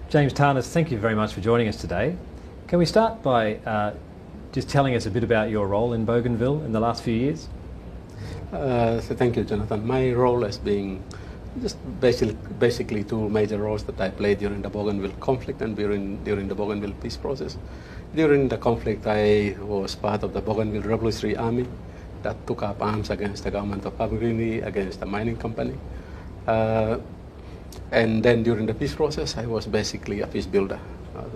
James Tanis, thank you very much for joining us today. Can we start by just telling us a bit about your role in Bougainville in the last few years? So thank you, Jonathan. My role has been just basically two major roles that I played during the Bougainville conflict and during the Bougainville peace process. During the conflict, I was part of the Bougainville Revolutionary Army that took up arms against the government of Papua New Guinea, against the mining company. And then during the peace process, I was basically a peace builder.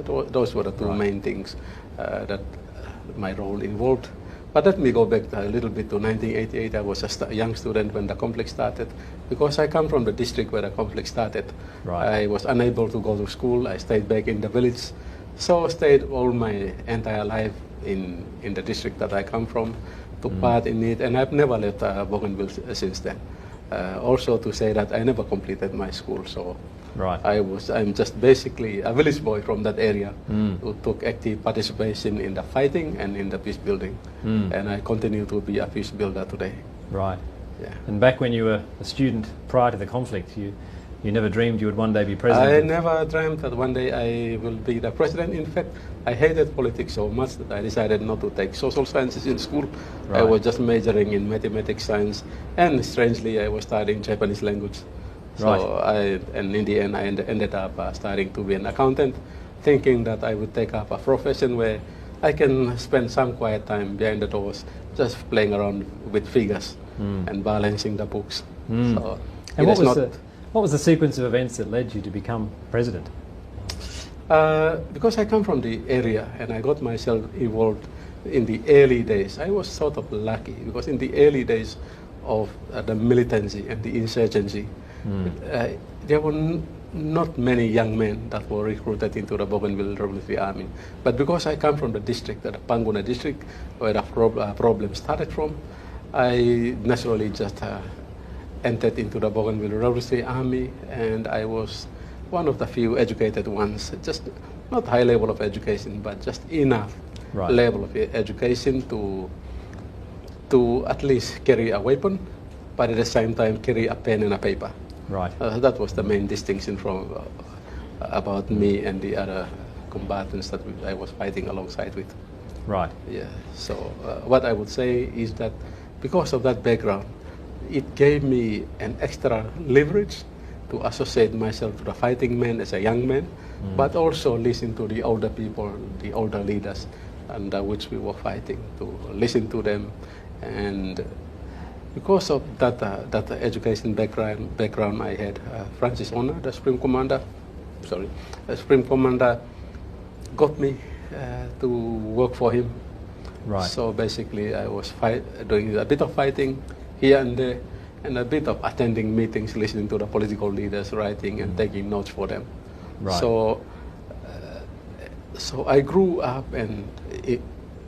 Those were the two main things that my role involved. But let me go back a little bit to 1988. I was just a young student when the conflict started. Because I come from the district where the conflict started, I was unable to go to school. I stayed back in the village. So I stayed all my entire life in the district that I come from, took part in it, and I've never left Bougainville since then. Also to say that I never completed my school, so I'm just basically a village boy from that area who took active participation in the fighting and in the peace building, and I continue to be a peace builder today. Right. Yeah. And back when you were a student prior to the conflict, you never dreamed you would one day be president? I never dreamed that one day I will be the president. In fact, I hated politics so much that I decided not to take social sciences in school. I was just majoring in mathematics, science, and strangely I was studying Japanese language. So and in the end I ended up starting to be an accountant, thinking that I would take up a profession where I can spend some quiet time behind the doors just playing around with figures and balancing the books. So and what was the sequence of events that led you to become president? Because I come from the area and I got myself involved in the early days. I was sort of lucky because in the early days of the militancy and the insurgency, there were not many young men that were recruited into the Bougainville Revolutionary Army. But because I come from the district, the Panguna district, where the problem started from, I naturally just entered into the Bougainville Revolutionary Army, and I was one of the few educated ones, just not high level of education, but just enough level of education to at least carry a weapon, but at the same time carry a pen and a paper. That was the main distinction from about me and the other combatants that I was fighting alongside with. Yeah. So what I would say is that because of that background, it gave me an extra leverage to associate myself to the fighting men as a young man, but also listen to the older people, the older leaders under which we were fighting, to listen to them. And because of that education background I had, Francis Honor, the Supreme Commander, got me to work for him. So basically I was doing a bit of fighting here and there, and a bit of attending meetings, listening to the political leaders, writing and taking notes for them. So I grew up and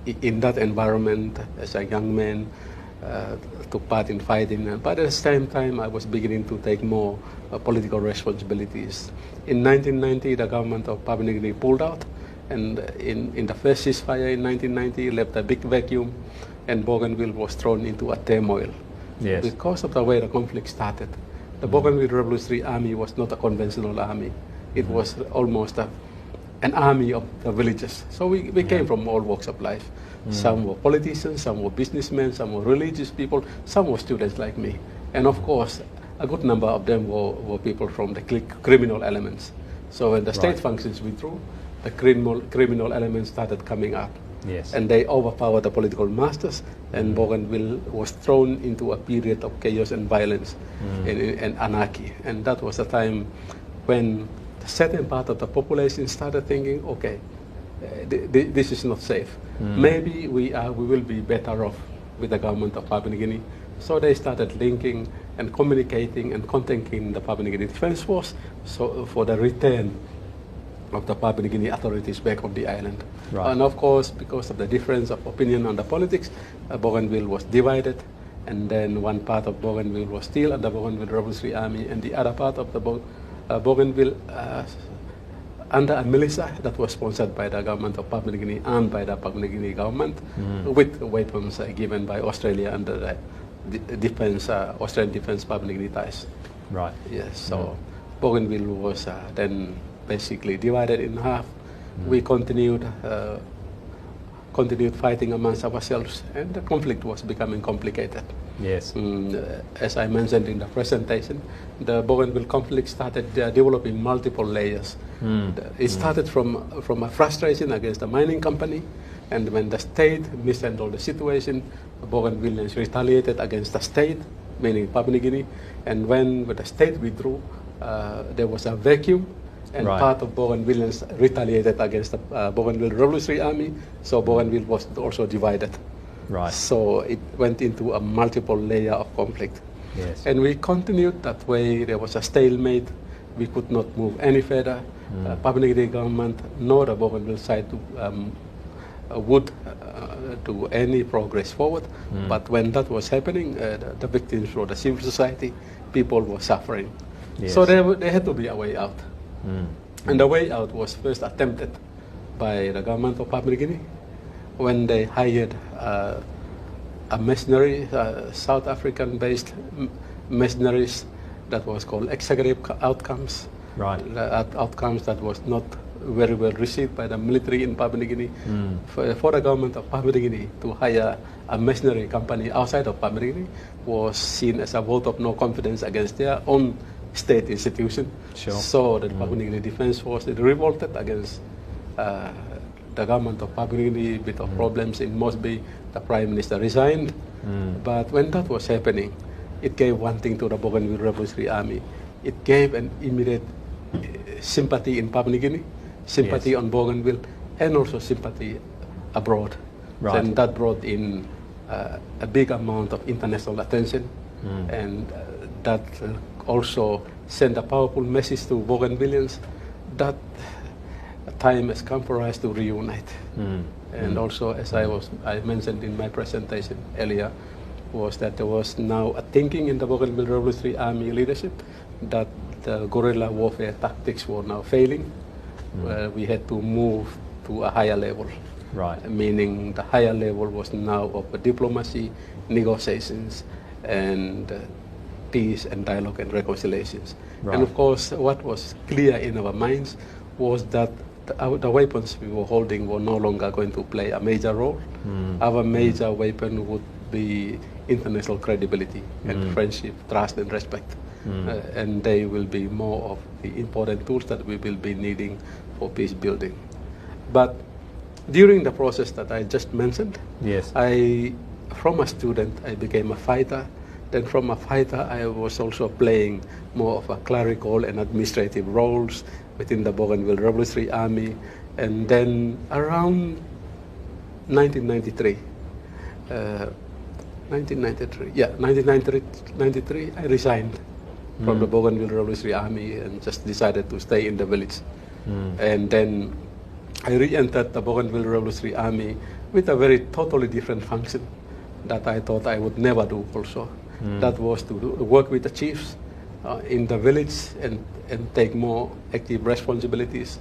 in that environment as a young man, took part in fighting, but at the same time I was beginning to take more political responsibilities. In 1990, the government of Papua New Guinea pulled out, and in the first ceasefire in 1990 left a big vacuum, and Bougainville was thrown into a turmoil. Because of the way the conflict started, the Bougainville Revolutionary Army was not a conventional army. It was almost an army of the villages. So we came from all walks of life. Some were politicians, some were businessmen, some were religious people, some were students like me. And of course, a good number of them were people from the criminal elements. So when the state functions withdrew, the criminal elements started coming up. And they overpowered the political masters, and Bougainville was thrown into a period of chaos and violence and anarchy. And that was the time when a certain part of the population started thinking, okay, this is not safe. Maybe we will be better off with the government of Papua New Guinea. So they started linking and communicating and contacting the Papua New Guinea Defense Force for the return of the Papua New Guinea authorities back on the island. And of course, because of the difference of opinion on the politics, Bougainville was divided, and then one part of Bougainville was still under Bougainville Revolutionary Army, and the other part of the Bougainville under a militia that was sponsored by the government of Papua New Guinea and by the Papua New Guinea government, with weapons given by Australia under the defense, Australian defense Papua New Guinea ties. Right. Yes. So Bougainville was then basically divided in half. We continued fighting amongst ourselves, and the conflict was becoming complicated. Yes. As I mentioned in the presentation, the Bougainville conflict started developing multiple layers. It started from a frustration against the mining company, and when the state mishandled the situation, the Bougainvilleans retaliated against the state, meaning Papua New Guinea, and when the state withdrew, there was a vacuum, and part of Bougainvilleans retaliated against the Bougainville Revolutionary Army, so Bougainville was also divided. Right. So it went into a multiple layer of conflict. Yes. And we continued that way. There was a stalemate. We could not move any further. Papua New Guinea government nor the Bougainville side would do any progress forward. But when that was happening, the victims were the civil society, people were suffering. Yes. So there had to be a way out. And the way out was first attempted by the government of Papua New Guinea when they hired a mercenary, South African-based mercenaries that was called executive outcomes. Right. Outcomes that was not very well received by the military in Papua New Guinea. For the government of Papua New Guinea to hire a mercenary company outside of Papua New Guinea was seen as a vote of no confidence against their own state institution. Sure. So the Papua New Guinea Defense Force revolted against the government of Papua New Guinea. Bit of problems in Mosby. The Prime Minister resigned. But when that was happening, it gave one thing to the Bougainville Revolutionary Army. It gave an immediate sympathy in Papua New Guinea, sympathy on Bougainville, and also sympathy abroad. Right. And that brought in a big amount of international attention, and that also sent a powerful message to Bougainvilleans that time has come for us to reunite. And also, as I mentioned in my presentation earlier, was that there was now a thinking in the Bougainville Revolutionary Army leadership that the guerrilla warfare tactics were now failing. We had to move to a higher level. Right. Meaning the higher level was now of diplomacy, negotiations, and peace and dialogue and reconciliations. Right. And of course, what was clear in our minds was that the weapons we were holding were no longer going to play a major role. Our major weapon would be international credibility and friendship, trust and respect. And they will be more of the important tools that we will be needing for peace building. But during the process that I just mentioned, Yes. From a student, I became a fighter. Then from a fighter, I was also playing more of a clerical and administrative roles within the Bougainville Revolutionary Army. And then around 1993, 1993, I resigned from the Bougainville Revolutionary Army and just decided to stay in the village. And then I re-entered the Bougainville Revolutionary Army with a very totally different function that I thought I would never do also. That was to work with the chiefs in the village and take more active responsibilities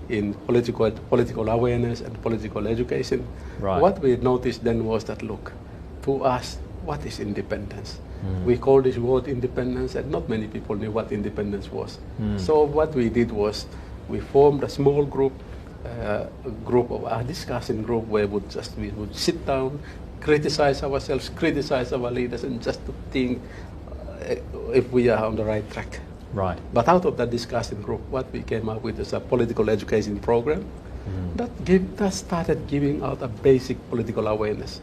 in political awareness and political education. Right. What we noticed then was that, look, to us, what is independence? We call this word independence, and not many people knew what independence was. So what we did was we formed a small group, a discussion group where we would sit down, criticize ourselves, criticize our leaders, and just to think if we are on the right track. Right. But out of that discussion group, what we came up with is a political education program that started giving out a basic political awareness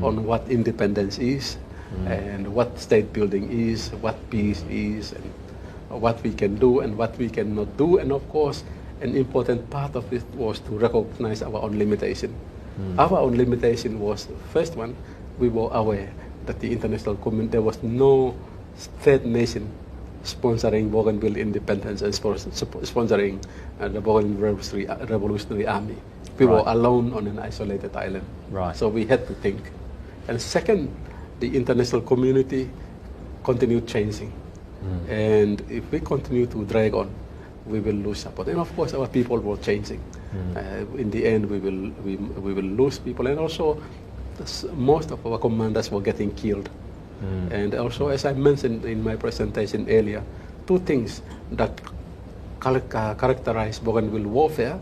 on what independence is and what state building is, what peace is, and what we can do and what we cannot do. And of course, an important part of it was to recognize our own limitation. Our own limitation was, first one, we were aware that the international community, there was no third nation sponsoring Bougainville independence and sponsoring the Bougainville Revolutionary Army. We were alone on an isolated island. Right. So we had to think. And second, the international community continued changing. And if we continue to drag on, we will lose support. And of course, our people were changing. In the end, we will lose people. And also, most of our commanders were getting killed. And also, as I mentioned in my presentation earlier, two things that characterize Bougainville warfare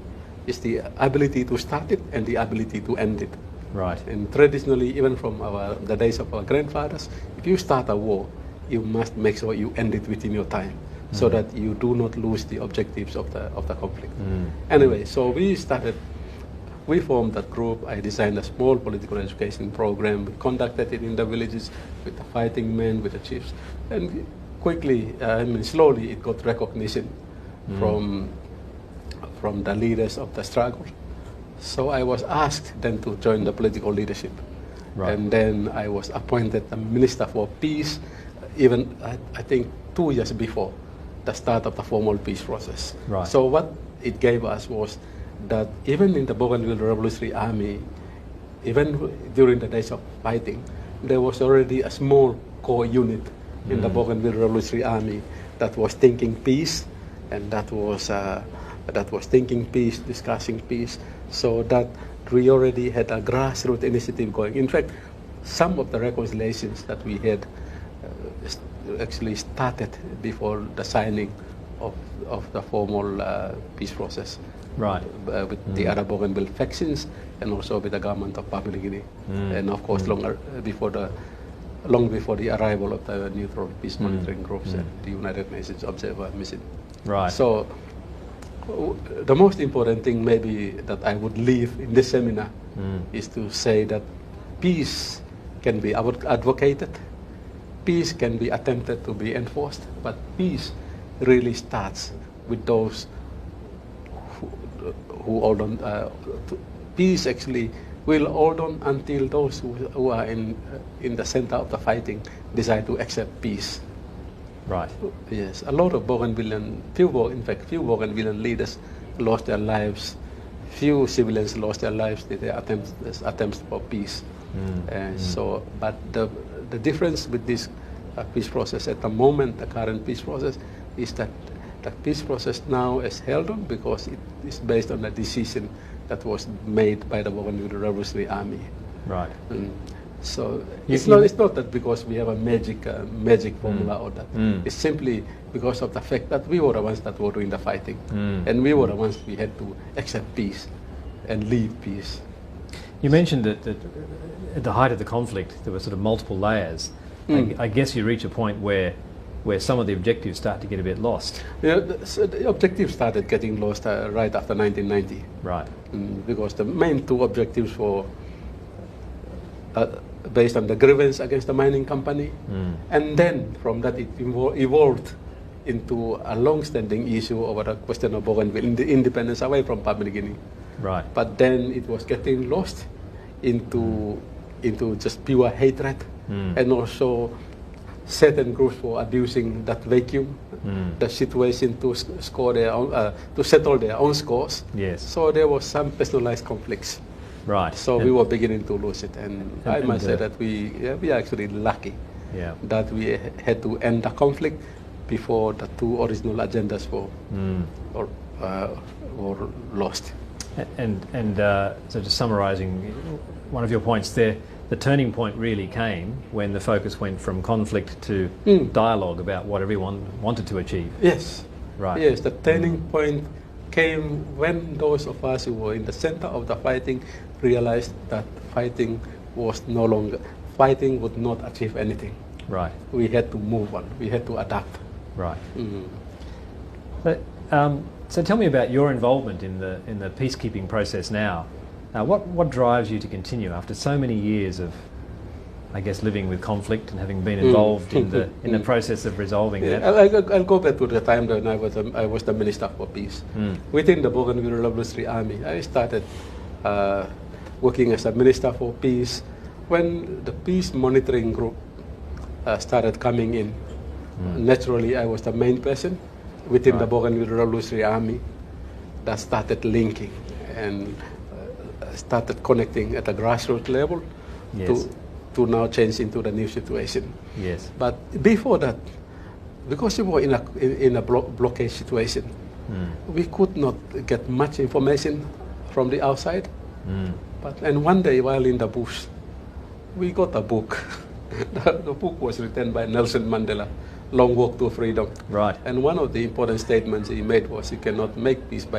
is the ability to start it and the ability to end it. Right. And traditionally, even from the days of our grandfathers, if you start a war, you must make sure you end it within your time, so that you do not lose the objectives of the conflict. Anyway, so we formed that group. I designed a small political education program. We conducted it in the villages with the fighting men, with the chiefs, and quickly, slowly, it got recognition from the leaders of the struggle. So I was asked then to join the political leadership. Right. And then I was appointed the Minister for Peace, even I think 2 years before the start of the formal peace process. Right. So what it gave us was that even in the Bougainville Revolutionary Army, even during the days of fighting, there was already a small core unit in the Bougainville Revolutionary Army that was thinking peace, and that was thinking peace, discussing peace, so that we already had a grassroots initiative going. In fact, some of the reconciliations that we had actually started before the signing of the formal peace process. Right. With the other Bougainville factions, and also with the government of Papua New Guinea, and of course long before the arrival of the neutral peace monitoring groups and the United Nations observer mission. Right. So the most important thing maybe that I would leave in this seminar is to say that peace can be advocated, peace can be attempted to be enforced, but peace really starts with those who hold on. Peace actually will hold on until those who are in the center of the fighting decide to accept peace. Right. Yes, a lot of Bougainvillean, few Bougainvillean leaders lost their lives. Few civilians lost their lives in their attempts for peace. So, but the difference with this peace process at the moment, the current peace process, is that the peace process now is held on because it is based on a decision that was made by the Bougainville Revolutionary Army. Right. So it's not that because we have a magic formula or that. It's simply because of the fact that we were the ones that were doing the fighting, and we were the ones we had to accept peace and leave peace. You mentioned that at the height of the conflict there were sort of multiple layers. I guess you reach a point where some of the objectives start to get a bit lost. Yeah, so the objectives started getting lost right after 1990. Right. Because the main two objectives were based on the grievance against the mining company, and then from that it evolved into a long-standing issue over the question of Bougainville independence away from Papua New Guinea. Right. But then it was getting lost into just pure hatred, and also certain groups were abusing that vacuum, the situation to settle their own scores. Yes. So there was some personalized conflicts. Right. So we were beginning to lose it, and I must say that we are actually lucky that we had to end the conflict before the two original agendas were lost. And so just summarising one of your points there, the turning point really came when the focus went from conflict to dialogue about what everyone wanted to achieve. Yes. Right. Yes, the turning point came when those of us who were in the center of the fighting realized that fighting would not achieve anything. Right. We had to move on. We had to adapt. Right. But, so tell me about your involvement in the peacekeeping process now. What drives you to continue after so many years of, I guess, living with conflict and having been involved in the process of resolving that? I'll go back to the time when I was the Minister for Peace. Within the Bougainville Revolutionary Army, I started working as a Minister for Peace when the peace monitoring group started coming in. Naturally, I was the main person within the Bougainville Revolutionary Army that started linking and started connecting at a grassroots level to now change into the new situation. Yes. But before that, because we were in a blockade situation, we could not get much information from the outside. And one day, while in the bush, we got a book. The book was written by Nelson Mandela, long walk to freedom. Right. And one of the important statements he made was, you cannot make peace by